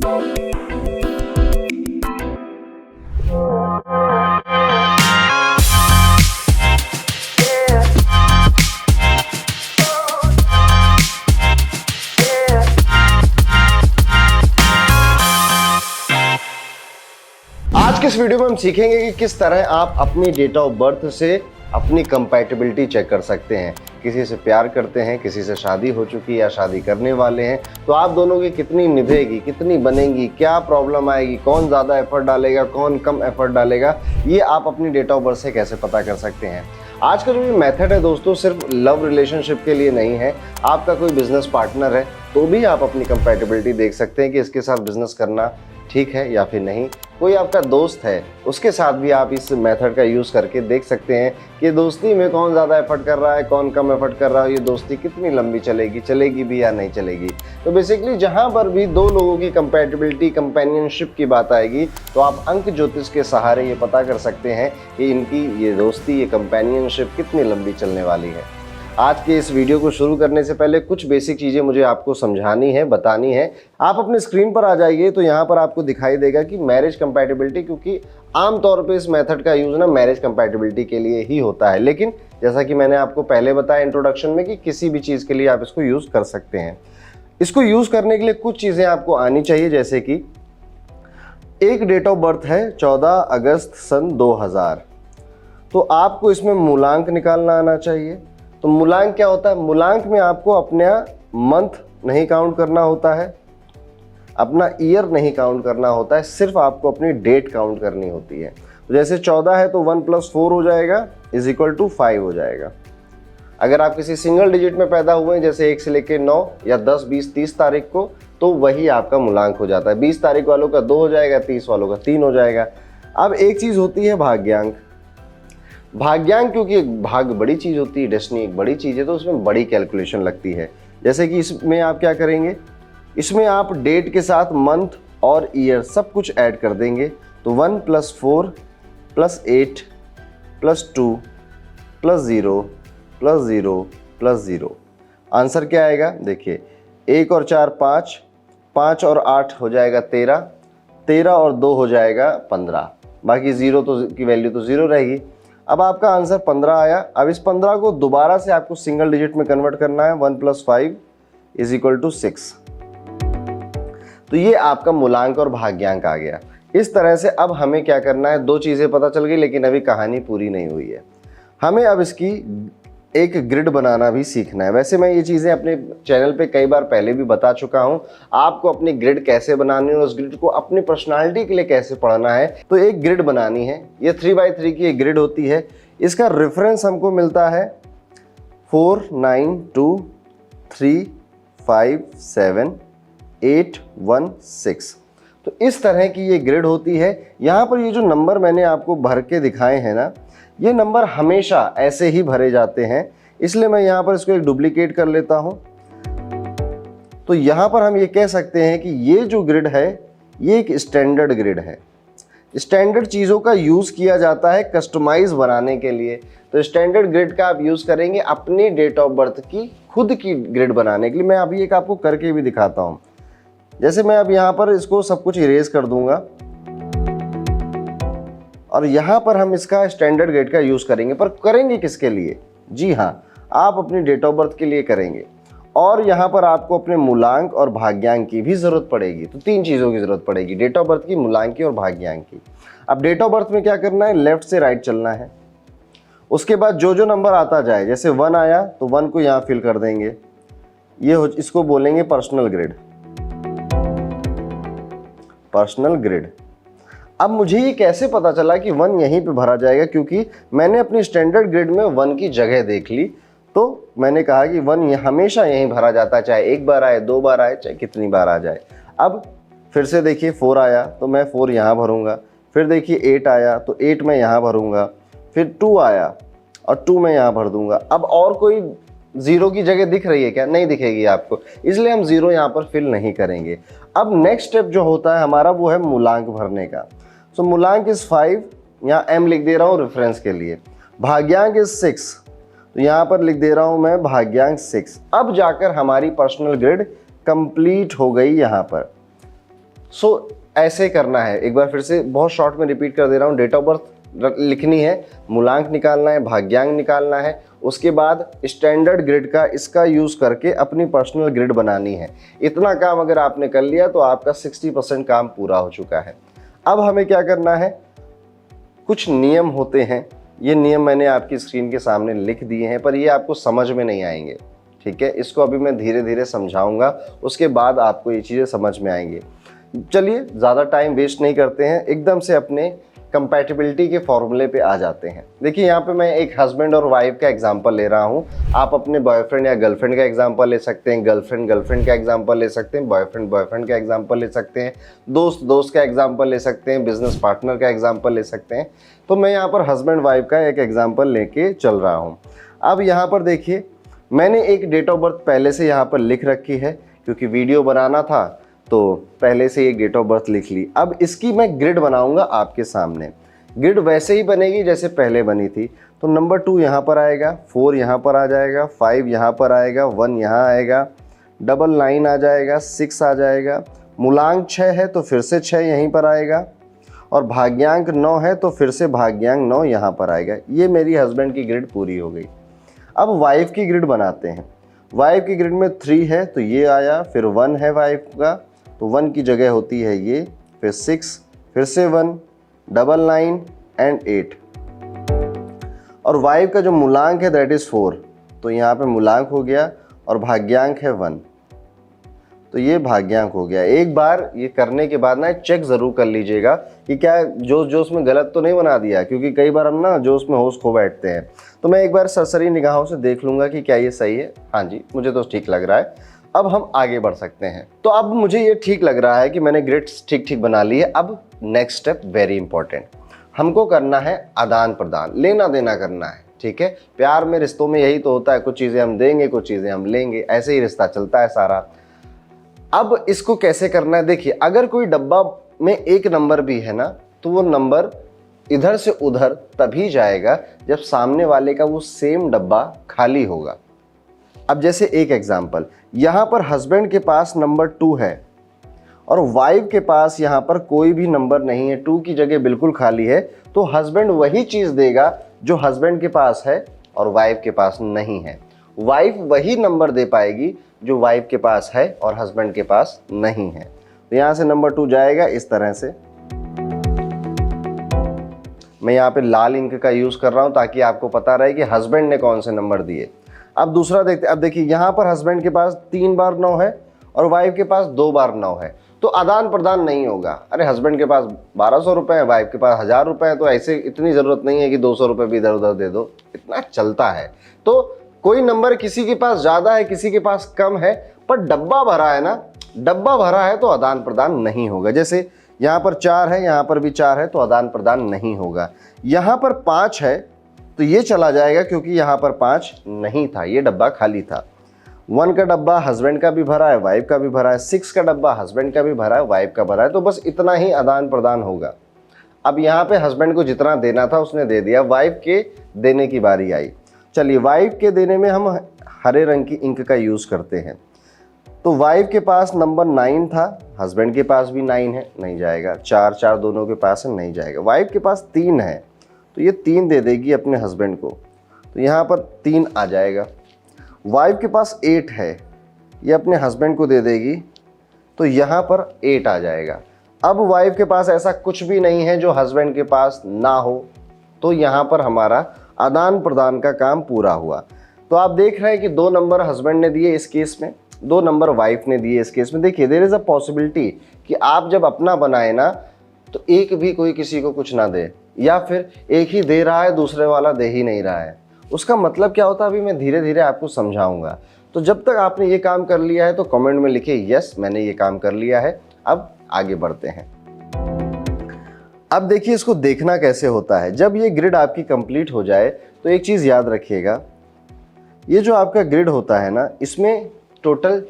आज के इस वीडियो में हम सीखेंगे कि किस तरह आप अपनी डेट ऑफ बर्थ से अपनी कंपैटिबिलिटी चेक कर सकते हैं। किसी से प्यार करते हैं, किसी से शादी हो चुकी या शादी करने वाले हैं, तो आप दोनों की कितनी निभेगी, कितनी बनेगी, क्या प्रॉब्लम आएगी, कौन ज़्यादा एफर्ट डालेगा, कौन कम एफर्ट डालेगा, ये आप अपनी डेट ऑफ बर्थ से कैसे पता कर सकते हैं। आज का जो ये मेथड है दोस्तों, सिर्फ लव रिलेशनशिप के लिए नहीं है। आपका कोई बिजनेस पार्टनर है तो भी आप अपनी कंपैटिबिलिटी देख सकते हैं कि इसके साथ बिजनेस करना ठीक है या फिर नहीं। कोई आपका दोस्त है, उसके साथ भी आप इस मेथड का यूज़ करके देख सकते हैं कि दोस्ती में कौन ज़्यादा एफर्ट कर रहा है, कौन कम एफर्ट कर रहा है, ये दोस्ती कितनी लंबी चलेगी भी या नहीं चलेगी। तो बेसिकली जहाँ पर भी दो लोगों की कंपैटिबिलिटी, कंपेनियनशिप की बात आएगी, तो आप अंक ज्योतिष के सहारे ये पता कर सकते हैं कि इनकी ये दोस्ती, ये कंपेनियनशिप कितनी लंबी चलने वाली है। आज के इस वीडियो को शुरू करने से पहले कुछ बेसिक चीज़ें मुझे आपको समझानी है, बतानी है। आप अपने स्क्रीन पर आ जाइए तो यहाँ पर आपको दिखाई देगा कि मैरिज कंपैटिबिलिटी, क्योंकि आमतौर पे इस मेथड का यूज़ ना मैरिज कंपैटिबिलिटी के लिए ही होता है, लेकिन जैसा कि मैंने आपको पहले बताया इंट्रोडक्शन में कि किसी भी चीज़ के लिए आप इसको यूज़ कर सकते हैं। इसको यूज़ करने के लिए कुछ चीज़ें आपको आनी चाहिए, जैसे कि एक डेट ऑफ बर्थ है 14 अगस्त सन 2000, तो आपको इसमें मूलांक निकालना आना चाहिए। तो मूलांक क्या होता है? मूलांक में आपको अपना मंथ नहीं काउंट करना होता है, अपना ईयर नहीं काउंट करना होता है, सिर्फ आपको अपनी डेट काउंट करनी होती है। तो जैसे 14 है तो 1 + 4 हो जाएगा = 5 हो जाएगा। अगर आप किसी सिंगल डिजिट में पैदा हुए हैं, जैसे 1 से लेकर 9 या 10, 20, 30 तारीख को, तो वही आपका मूलांक हो जाता है। 20 तारीख वालों का 2 हो जाएगा, 30 वालों का 3 हो जाएगा। अब एक चीज़ होती है भाग्यांक। भाग्यांक क्योंकि एक भाग बड़ी चीज़ होती है, डेस्टिनी एक बड़ी चीज़ है, तो उसमें बड़ी कैलकुलेशन लगती है। जैसे कि इसमें आप क्या करेंगे, इसमें आप डेट के साथ मंथ और ईयर सब कुछ ऐड कर देंगे। तो 1 + 4 + 8 + 2 + 0 + 0 + 0, आंसर क्या आएगा? देखिए 1 और 4 5, 5 और 8 हो जाएगा 13, 13 और 2 हो जाएगा 15, बाकी 0 तो की वैल्यू तो 0 रहेगी। अब आपका आंसर 15 आया। अब इस 15 को दोबारा से आपको सिंगल डिजिट में कन्वर्ट करना है। 1 + 5 = 6। तो ये आपका मूलांक और भाग्यांक आ गया। इस तरह से अब हमें क्या करना है, दो चीज़ें पता चल गई, लेकिन अभी कहानी पूरी नहीं हुई है। हमें अब इसकी एक ग्रिड बनाना भी सीखना है। वैसे मैं ये चीज़ें अपने चैनल पे कई बार पहले भी बता चुका हूँ, आपको अपनी ग्रिड कैसे बनानी है और उस ग्रिड को अपनी पर्सनालिटी के लिए कैसे पढ़ना है। तो एक ग्रिड बनानी है, ये 3x3 की एक ग्रिड होती है। इसका रेफरेंस हमको मिलता है 4 9 2 3 5 7 8 1 6। तो इस तरह की ये ग्रिड होती है। यहाँ पर ये जो नंबर मैंने आपको भर के दिखाए हैं ना, ये नंबर हमेशा ऐसे ही भरे जाते हैं, इसलिए मैं यहाँ पर इसको एक डुप्लीकेट कर लेता हूँ। तो यहाँ पर हम ये कह सकते हैं कि ये जो ग्रिड है, ये एक स्टैंडर्ड ग्रिड है। स्टैंडर्ड चीज़ों का यूज़ किया जाता है कस्टमाइज बनाने के लिए। तो स्टैंडर्ड ग्रिड का आप यूज़ करेंगे अपनी डेट ऑफ बर्थ की खुद की ग्रिड बनाने के लिए। मैं अभी एक आपको करके भी दिखाता हूँ। जैसे मैं अब यहाँ पर इसको सब कुछ इरेज कर दूंगा और यहाँ पर हम इसका स्टैंडर्ड ग्रिड का यूज़ करेंगे। पर करेंगे किसके लिए? जी हाँ, आप अपनी डेट ऑफ बर्थ के लिए करेंगे। और यहाँ पर आपको अपने मूलांक और भाग्यांक की भी ज़रूरत पड़ेगी। तो 3 चीज़ों की ज़रूरत पड़ेगी, डेट ऑफ बर्थ की, मूलांक की और भाग्यांक की। अब डेट ऑफ बर्थ में क्या करना है, लेफ्ट से राइट चलना है। उसके बाद जो जो नंबर आता जाए, जैसे 1 आया तो 1 को यहाँ फिल कर देंगे। इसको बोलेंगे पर्सनल ग्रिड। Personal grid. अब मुझे ये कैसे पता चला कि 1 यहीं पे भरा जाएगा? क्योंकि मैंने अपनी स्टैंडर्ड ग्रिड में 1 की जगह देख ली, तो मैंने कहा कि 1 हमेशा यहीं भरा जाता है, चाहे एक बार आए, 2 बार आए, चाहे कितनी बार आ जाए। अब फिर से देखिए 4 आया तो मैं 4 यहाँ भरूंगा। फिर देखिए 8 आया तो 8 मैं यहाँ भरूंगा। फिर 2 आया और 2 मैं यहाँ भर दूंगा। अब और कोई 0 की जगह दिख रही है क्या? नहीं दिखेगी आपको, इसलिए हम 0 यहाँ पर फिल नहीं करेंगे। अब नेक्स्ट स्टेप जो होता है हमारा, वो है मूलांक भरने का। सो मूलांक इज 5, यहाँ m लिख दे रहा हूँ रेफरेंस के लिए। भाग्यांक इज 6, तो यहाँ पर लिख दे रहा हूँ मैं भाग्यांक 6। अब जाकर हमारी पर्सनल ग्रिड कंप्लीट हो गई। यहाँ पर सो ऐसे करना है। एक बार फिर से बहुत शॉर्ट में रिपीट कर दे रहा हूँ। डेट ऑफ बर्थ लिखनी है, मूलांक निकालना है, भाग्यांक निकालना है, उसके बाद स्टैंडर्ड ग्रिड का इसका यूज़ करके अपनी पर्सनल ग्रिड बनानी है। इतना काम अगर आपने कर लिया तो आपका 60% काम पूरा हो चुका है। अब हमें क्या करना है, कुछ नियम होते हैं, ये नियम मैंने आपकी स्क्रीन के सामने लिख दिए हैं, पर ये आपको समझ में नहीं आएंगे, ठीक है। इसको अभी मैं धीरे धीरे समझाऊंगा, उसके बाद आपको ये चीज़ें समझ में आएंगी। चलिए ज़्यादा टाइम वेस्ट नहीं करते हैं, एकदम से अपने कंपैटिबिलिटी के फॉर्मूले पे आ जाते हैं। देखिए यहाँ पे मैं एक हस्बैंड और वाइफ का एग्जांपल ले रहा हूँ। आप अपने बॉयफ्रेंड या गर्लफ्रेंड का एग्जांपल ले सकते हैं, गर्लफ्रेंड गर्लफ्रेंड का एग्जांपल ले सकते हैं, बॉयफ्रेंड बॉयफ्रेंड का एग्जांपल ले सकते हैं, दोस्त दोस्त का एग्जांपल ले सकते हैं, बिजनेस पार्टनर का एग्जांपल ले सकते हैं। तो मैं यहाँ पर हस्बैंड वाइफ का एक एग्जाम्पल लेके चल रहा हूँ। अब यहाँ पर देखिए, मैंने एक डेट ऑफ बर्थ पहले से यहाँ पर लिख रखी है, क्योंकि वीडियो बनाना था तो पहले से एक डेट ऑफ बर्थ लिख ली। अब इसकी मैं ग्रिड बनाऊंगा आपके सामने। ग्रिड वैसे ही बनेगी जैसे पहले बनी थी। तो नंबर 2 यहाँ पर आएगा, 4 यहाँ पर आ जाएगा, 5 यहाँ पर आएगा, 1 यहाँ आएगा, डबल 9 आ जाएगा, 6 आ जाएगा, मूलांक 6 है तो फिर से 6 यहीं पर आएगा, और भाग्यांक 9 है तो फिर से भाग्यांक 9 यहाँ पर आएगा। ये मेरी हस्बैंड की ग्रिड पूरी हो गई। अब वाइफ की ग्रिड बनाते हैं। वाइफ की ग्रिड में 3 है तो ये आया, फिर 1 है वाइफ का तो 1 की जगह होती है ये, फिर 6, फिर से 1, डबल 9 एंड 8। और वाइफ का जो मूलांक है दैट इज़ 4, तो यहाँ पे मूलांक हो गया, और भाग्यांक है 1, तो ये भाग्यांक हो गया। एक बार ये करने के बाद ना चेक ज़रूर कर लीजिएगा कि क्या जोश में गलत तो नहीं बना दिया, क्योंकि कई बार हम ना जोश में होश खो बैठते हैं। तो मैं एक बार सरसरी निगाहों से देख लूँगा कि क्या ये सही है। हाँ जी, मुझे तो ठीक लग रहा है। अब हम आगे बढ़ सकते हैं। तो अब मुझे ये ठीक लग रहा है कि मैंने ग्रिड्स ठीक ठीक बना ली है। अब नेक्स्ट स्टेप वेरी इंपॉर्टेंट, हमको करना है आदान प्रदान, लेना देना करना है, ठीक है। प्यार में, रिश्तों में यही तो होता है, कुछ चीज़ें हम देंगे, कुछ चीज़ें हम लेंगे, ऐसे ही रिश्ता चलता है सारा। अब इसको कैसे करना है, देखिए, अगर कोई डब्बा में एक नंबर भी है ना, तो वो नंबर इधर से उधर तभी जाएगा जब सामने वाले का वो सेम डब्बा खाली होगा। अब जैसे एक एग्जांपल, यहाँ पर हस्बैंड के पास नंबर 2 है और वाइफ के पास यहाँ पर कोई भी नंबर नहीं है, 2 की जगह बिल्कुल खाली है, तो हस्बैंड वही चीज़ देगा जो हस्बैंड के पास है और वाइफ के पास नहीं है। वाइफ वही नंबर दे पाएगी जो वाइफ के पास है और हस्बैंड के पास नहीं है। तो यहाँ से नंबर 2 जाएगा इस तरह से। मैं यहाँ पे लाल इंक का यूज़ कर रहा हूँ ताकि आपको पता रहे कि हस्बैंड ने कौन से नंबर दिए। अब दूसरा देखते, अब देखिए यहाँ पर हस्बैंड के पास 3 बार 9 है और वाइफ के पास 2 बार 9 है, तो आदान प्रदान नहीं होगा। अरे हस्बैंड के पास 1200 रुपये है, वाइफ के पास 1000 रुपये है, तो ऐसे इतनी ज़रूरत नहीं है कि 200 रुपये भी इधर उधर दे दो, इतना चलता है। तो कोई नंबर किसी के पास ज़्यादा है, किसी के पास कम है, पर डब्बा भरा है ना, डब्बा भरा है तो आदान प्रदान नहीं होगा। जैसे यहाँ पर 4 है, यहाँ पर भी 4 है, तो आदान प्रदान नहीं होगा। यहाँ पर 5 है तो ये चला जाएगा क्योंकि यहाँ पर 5 नहीं था, ये डब्बा खाली था। 1 का डब्बा हस्बैंड का भी भरा है, वाइफ का भी भरा है, 6 का डब्बा हस्बैंड का भी भरा है, वाइफ का भरा है, तो बस इतना ही आदान प्रदान होगा। अब यहाँ पे हस्बैंड को जितना देना था उसने दे दिया, वाइफ के देने की बारी आई। चलिए, वाइफ के देने में हम हरे रंग की इंक का यूज़ करते हैं। तो वाइफ के पास नंबर 9 था, हस्बैंड के पास भी 9 है, नहीं जाएगा। 4 4 दोनों के पास है, नहीं जाएगा। वाइफ के पास 3 है तो ये 3 दे देगी अपने हस्बैंड को, तो यहाँ पर 3 आ जाएगा। वाइफ के पास 8 है, ये अपने हस्बैंड को दे देगी, तो यहाँ पर 8 आ जाएगा। अब वाइफ के पास ऐसा कुछ भी नहीं है जो हस्बैंड के पास ना हो, तो यहाँ पर हमारा आदान प्रदान का काम पूरा हुआ। तो आप देख रहे हैं कि 2 नंबर हस्बैंड ने दिए इस केस में, 2 नंबर वाइफ ने दिए इस केस में। देखिए, देयर इज़ अ पॉसिबिलिटी कि आप जब अपना बनाए ना तो एक भी कोई किसी को कुछ ना दे, या फिर एक ही दे रहा है दूसरे वाला दे ही नहीं रहा है। उसका मतलब क्या होता है अभी मैं धीरे धीरे आपको समझाऊंगा। तो जब तक आपने ये काम कर लिया है तो कमेंट में लिखिए यस मैंने ये काम कर लिया है। अब आगे बढ़ते हैं। अब देखिए इसको देखना कैसे होता है। जब ये ग्रिड आपकी कंप्लीट हो जाए तो एक चीज़ याद रखिएगा, ये जो आपका ग्रिड होता है ना, इसमें टोटल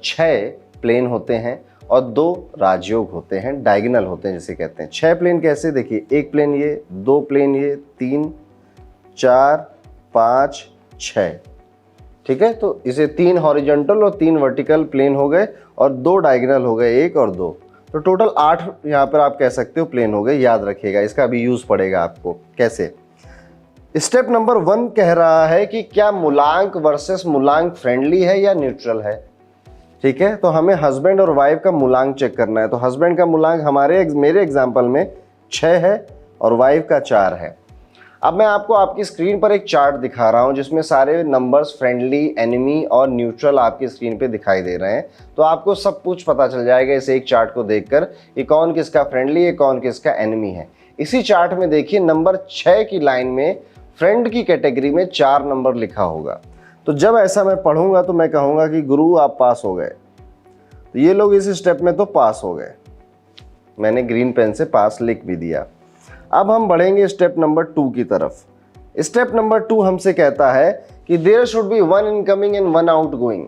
6 प्लेन होते हैं और 2 राजयोग होते हैं, डायगोनल होते हैं जिसे कहते हैं। 6 प्लेन कैसे, देखिए, एक प्लेन ये, 2 प्लेन ये, 3 4 5 6, ठीक है। तो इसे 3 हॉरिजॉन्टल और 3 वर्टिकल प्लेन हो गए और 2 डायगोनल हो गए, 1 और 2। तो टोटल 8 यहाँ पर आप कह सकते हो प्लेन हो गए। याद रखिएगा, इसका भी यूज पड़ेगा आपको। कैसे? स्टेप नंबर 1 कह रहा है कि क्या मूलांक वर्सेस मूलांक फ्रेंडली है या न्यूट्रल है। ठीक है, तो हमें हस्बैंड और वाइफ का मूलांक चेक करना है। तो हस्बैंड का मूलांक मेरे एग्जांपल में 6 है और वाइफ का 4 है। अब मैं आपको आपकी स्क्रीन पर एक चार्ट दिखा रहा हूं जिसमें सारे नंबर्स फ्रेंडली, एनिमी और न्यूट्रल आपकी स्क्रीन पे दिखाई दे रहे हैं। तो आपको सब कुछ पता चल जाएगा इस एक चार्ट को देखकर कि कौन किसका फ्रेंडली है, कौन किसका एनिमी है। इसी चार्ट में देखिए नंबर 6 की लाइन में फ्रेंड की कैटेगरी में 4 नंबर लिखा होगा। तो जब ऐसा मैं पढ़ूंगा तो मैं कहूंगा कि गुरु आप पास हो गए। तो ये लोग इस स्टेप में तो पास हो गए, मैंने ग्रीन पेन से पास लिख भी दिया। अब हम बढ़ेंगे स्टेप नंबर 2 की तरफ। स्टेप नंबर 2 हमसे कहता है कि there should be 1 incoming and 1 outgoing,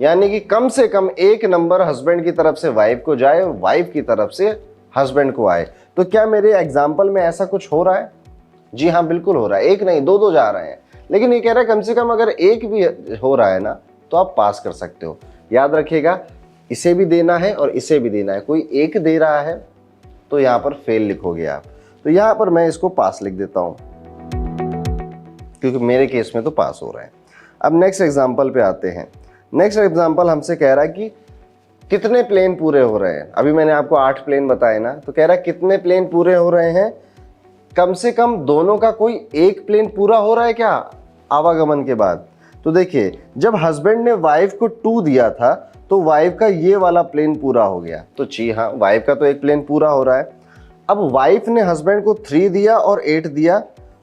यानी कि कम से कम एक नंबर हस्बैंड की तरफ से वाइफ को जाए और वाइफ की तरफ से हस्बैंड को आए। तो क्या मेरे एग्जाम्पल में ऐसा कुछ हो रहा है? जी हाँ, बिल्कुल हो रहा है। एक नहीं, दो जा रहे हैं। लेकिन ये कह रहा है कम से कम अगर एक भी हो रहा है ना तो आप पास कर सकते हो। याद रखिएगा, इसे भी देना है और इसे भी देना है। कोई एक दे रहा है तो यहाँ पर फेल लिखोगे आप। तो यहाँ पर मैं इसको पास लिख देता हूँ क्योंकि मेरे केस में तो पास हो रहा है। अब नेक्स्ट एग्जाम्पल पे आते हैं। नेक्स्ट एग्जाम्पल हमसे कह रहा है कि कितने प्लेन पूरे हो रहे हैं। अभी मैंने आपको 8 प्लेन बताए ना, तो कह रहा है कितने प्लेन पूरे हो रहे हैं। कम से कम दोनों का कोई एक प्लेन पूरा हो रहा है क्या आवागमन के बाद। तो देखिए, जब हस्बैंड ने वाइफ को 2 दिया था तो वाइफ का ये वाला प्लेन पूरा हो गया। तो जी हाँ, वाइफ का तो एक प्लेन पूरा हो रहा है। अब वाइफ ने हस्बैंड को 3 दिया और 8 दिया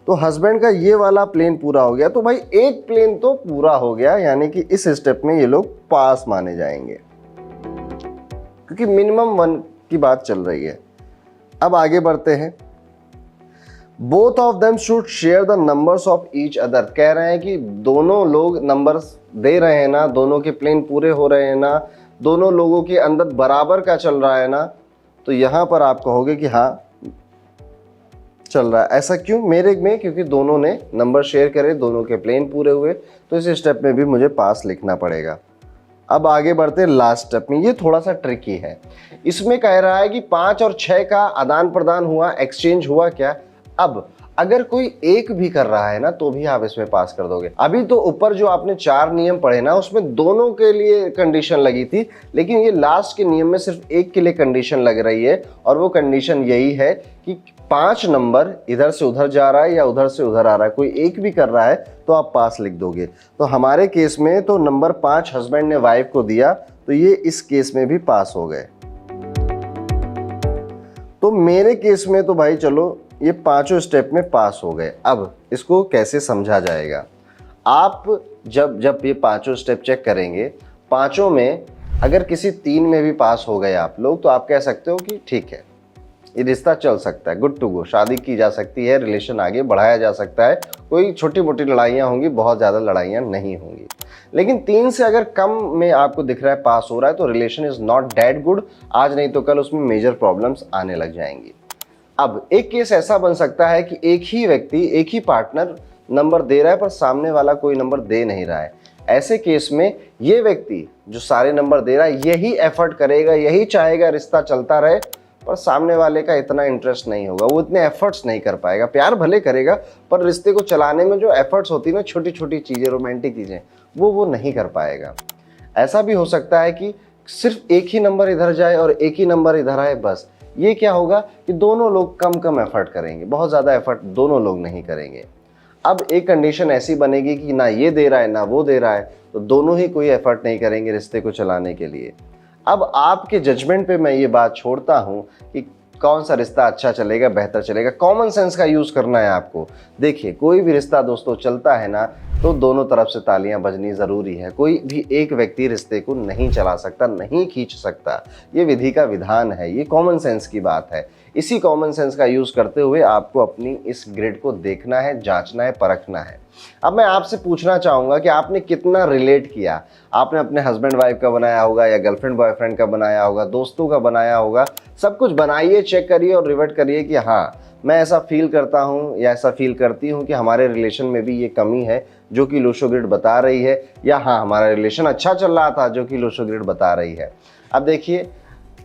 तो हस्बैंड का ये वाला प्लेन पूरा हो गया। तो भाई एक प्लेन तो पूरा हो गया, यानी कि इस स्टेप में ये लोग पास माने जाएंगे क्योंकि मिनिमम 1 की बात चल रही है। अब आगे बढ़ते हैं। Both of them should share the numbers of each other. कह रहे हैं कि दोनों लोग नंबर्स दे रहे हैं ना, दोनों के प्लेन पूरे हो रहे हैं ना, दोनों लोगों के अंदर बराबर का चल रहा है ना। तो यहां पर आप कहोगे कि हाँ चल रहा है। ऐसा क्यों? मेरे में क्योंकि दोनों ने नंबर शेयर करे, दोनों के प्लेन पूरे हुए, तो इस स्टेप में भी मुझे पास लिखना पड़ेगा। अब आगे बढ़ते हैं लास्ट स्टेप में। ये थोड़ा सा ट्रिकी है। इसमें कह रहा है कि 5 और 6 का आदान प्रदान हुआ, एक्सचेंज हुआ क्या। अब अगर कोई एक भी कर रहा है ना तो भी आप इसमें पास कर दोगे। अभी तो ऊपर जो आपने 4 नियम पढ़े ना उसमें दोनों के लिए कंडीशन लगी थी, लेकिन ये लास्ट के नियम में सिर्फ एक के लिए कंडीशन लग रही है और वो कंडीशन यही है कि 5 नंबर इधर से उधर जा रहा है या उधर से उधर आ रहा है, कोई एक भी कर रहा है तो आप पास लिख दोगे। तो हमारे केस में तो नंबर 5 हस्बैंड ने वाइफ को दिया तो ये इस केस में भी पास हो गए। तो मेरे केस में तो भाई चलो ये पांचों स्टेप में पास हो गए। अब इसको कैसे समझा जाएगा? आप जब ये पांचों स्टेप चेक करेंगे, पांचों में अगर किसी 3 में भी पास हो गए आप लोग तो आप कह सकते हो कि ठीक है, ये रिश्ता चल सकता है, गुड टू गो, शादी की जा सकती है, रिलेशन आगे बढ़ाया जा सकता है। कोई छोटी मोटी लड़ाइयाँ होंगी, बहुत ज़्यादा लड़ाइयाँ नहीं होंगी। लेकिन 3 से अगर कम में आपको दिख रहा है पास हो रहा है तो relation is not that good. आज नहीं तो कल उसमें मेजर प्रॉब्लम्स आने लग जाएंगी। अब एक केस ऐसा बन सकता है कि एक ही व्यक्ति, एक ही पार्टनर नंबर दे रहा है पर सामने वाला कोई नंबर दे नहीं रहा है। ऐसे केस में ये व्यक्ति जो सारे नंबर दे रहा है यही एफर्ट करेगा, यही चाहेगा रिश्ता चलता रहे, पर सामने वाले का इतना इंटरेस्ट नहीं होगा, वो इतने एफर्ट्स नहीं कर पाएगा। प्यार भले करेगा पर रिश्ते को चलाने में जो एफर्ट्स होती है ना, छोटी छोटी चीज़ें, रोमांटिक चीज़ें, वो नहीं कर पाएगा। ऐसा भी हो सकता है कि सिर्फ एक ही नंबर इधर जाए और एक ही नंबर इधर आए, बस। ये क्या होगा कि दोनों लोग कम कम एफर्ट करेंगे, बहुत ज़्यादा एफर्ट दोनों लोग नहीं करेंगे। अब एक कंडीशन ऐसी बनेगी कि ना ये दे रहा है ना वो दे रहा है, तो दोनों ही कोई एफर्ट नहीं करेंगे रिश्ते को चलाने के लिए। अब आपके जजमेंट पे मैं ये बात छोड़ता हूँ कि कौन सा रिश्ता अच्छा चलेगा, बेहतर चलेगा। कॉमन सेंस का यूज़ करना है आपको। देखिए, कोई भी रिश्ता दोस्तों चलता है ना तो दोनों तरफ से तालियां बजनी ज़रूरी है। कोई भी एक व्यक्ति रिश्ते को नहीं चला सकता, नहीं खींच सकता। ये विधि का विधान है, ये कॉमन सेंस की बात है। इसी कॉमन सेंस का यूज़ करते हुए आपको अपनी इस ग्रिड को देखना है, जांचना है, परखना है। अब मैं आपसे पूछना चाहूँगा कि आपने कितना रिलेट किया। आपने अपने हस्बैंड वाइफ का बनाया होगा या गर्लफ्रेंड बॉयफ्रेंड का बनाया होगा, दोस्तों का बनाया होगा। सब कुछ बनाइए, चेक करिए और रिवर्ट करिए कि हाँ, मैं ऐसा फील करता हूँ या ऐसा फील करती हूँ कि हमारे रिलेशन में भी ये कमी है जो कि लूशो ग्रिड बता रही है, या हाँ, हमारा रिलेशन अच्छा चल रहा था जो कि लूशो ग्रिड बता रही है। अब देखिए,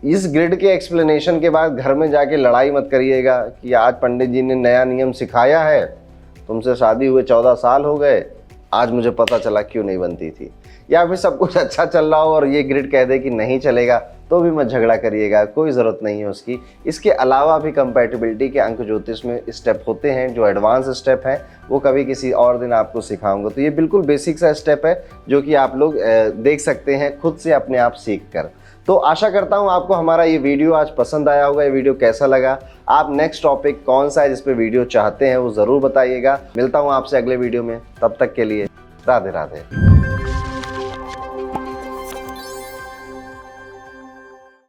इस ग्रिड के एक्सप्लेनेशन के बाद घर में जाके लड़ाई मत करिएगा कि आज पंडित जी ने नया नियम सिखाया है, तुमसे शादी हुए 14 साल हो गए, आज मुझे पता चला क्यों नहीं बनती थी। या फिर सब कुछ अच्छा चल रहा हो और ये ग्रिड कह दे कि नहीं चलेगा, तो भी मत झगड़ा करिएगा, कोई ज़रूरत नहीं है उसकी। इसके अलावा भी कंपैटिबिलिटी के अंक ज्योतिष में स्टेप होते हैं जो एडवांस स्टेप हैं, वो कभी किसी और दिन आपको सिखाऊंगा। तो ये बिल्कुल बेसिक सा स्टेप है जो कि आप लोग देख सकते हैं खुद से अपने आप सीख कर। तो आशा करता हूँ आपको हमारा ये वीडियो आज पसंद आया होगा। ये वीडियो कैसा लगा, आप नेक्स्ट टॉपिक कौन सा है जिस पे वीडियो चाहते हैं वो ज़रूर बताइएगा। मिलता हूँ आपसे अगले वीडियो में, तब तक के लिए राधे राधे।